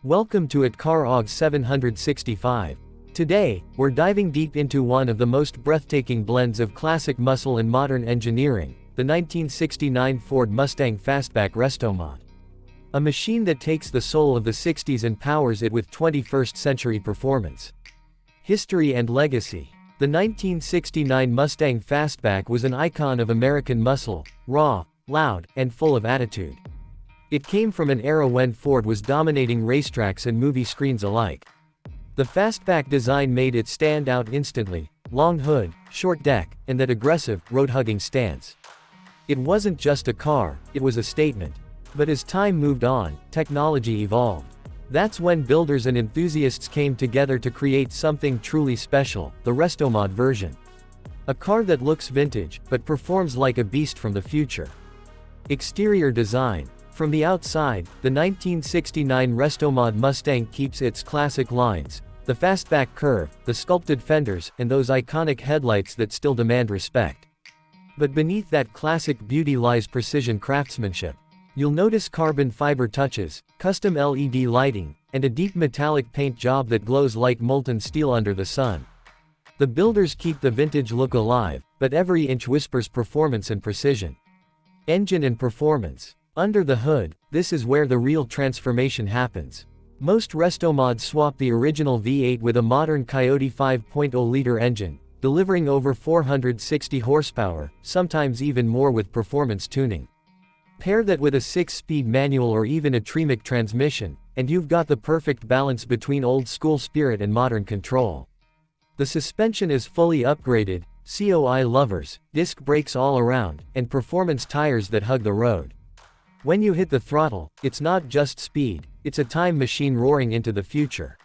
Welcome to CarOG 765. Today, we're diving deep into one of the most breathtaking blends of classic muscle and modern engineering, the 1969 Ford Mustang Fastback RestoMod. A machine that takes the soul of the 60s and powers it with 21st century performance. History and legacy. The 1969 Mustang Fastback was an icon of American muscle, raw, loud, and full of attitude. It came from an era when Ford was dominating racetracks and movie screens alike. The Fastback design made it stand out instantly: long hood, short deck, and that aggressive, road-hugging stance. It wasn't just a car, it was a statement. But as time moved on, technology evolved. That's when builders and enthusiasts came together to create something truly special, the RestoMod version. A car that looks vintage, but performs like a beast from the future. Exterior design. From the outside, the 1969 RestoMod Mustang keeps its classic lines: the fastback curve, the sculpted fenders, and those iconic headlights that still demand respect. But beneath that classic beauty lies precision craftsmanship. You'll notice carbon fiber touches, custom LED lighting, and a deep metallic paint job that glows like molten steel under the sun. The builders keep the vintage look alive, but every inch whispers performance and precision. Engine and performance. Under the hood, this is where the real transformation happens. Most RestoMods swap the original V8 with a modern Coyote 5.0-liter engine, delivering over 460 horsepower, sometimes even more with performance tuning. Pair that with a 6-speed manual or even a Tremec transmission, and you've got the perfect balance between old-school spirit and modern control. The suspension is fully upgraded, COI lovers, disc brakes all around, and performance tires that hug the road. When you hit the throttle, it's not just speed, it's a time machine roaring into the future.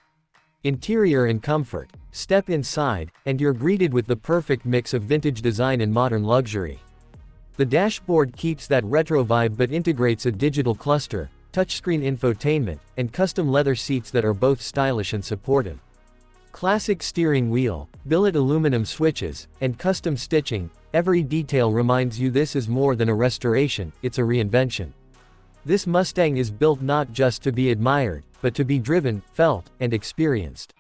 Interior and comfort. Step inside, and you're greeted with the perfect mix of vintage design and modern luxury. The dashboard keeps that retro vibe but integrates a digital cluster, touchscreen infotainment, and custom leather seats that are both stylish and supportive. Classic steering wheel, billet aluminum switches, and custom stitching. Every detail reminds you this is more than a restoration, it's a reinvention. This Mustang is built not just to be admired, but to be driven, felt, and experienced.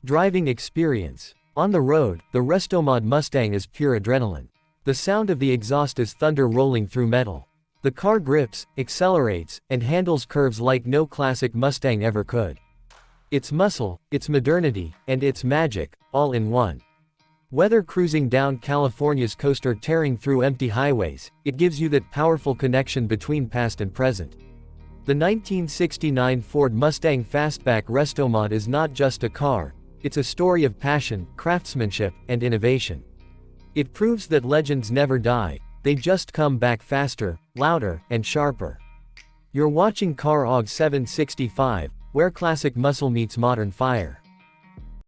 Driving experience. On the road, the RestoMod Mustang is pure adrenaline. The sound of the exhaust is thunder rolling through metal. The car grips, accelerates, and handles curves like no classic Mustang ever could. It's muscle, it's modernity, and it's magic, all in one. Whether cruising down California's coast or tearing through empty highways, it gives you that powerful connection between past and present. The 1969 Ford Mustang Fastback RestoMod is not just a car, it's a story of passion, craftsmanship, and innovation. It proves that legends never die, they just come back faster, louder, and sharper. You're watching CarOG 765, where classic muscle meets modern fire.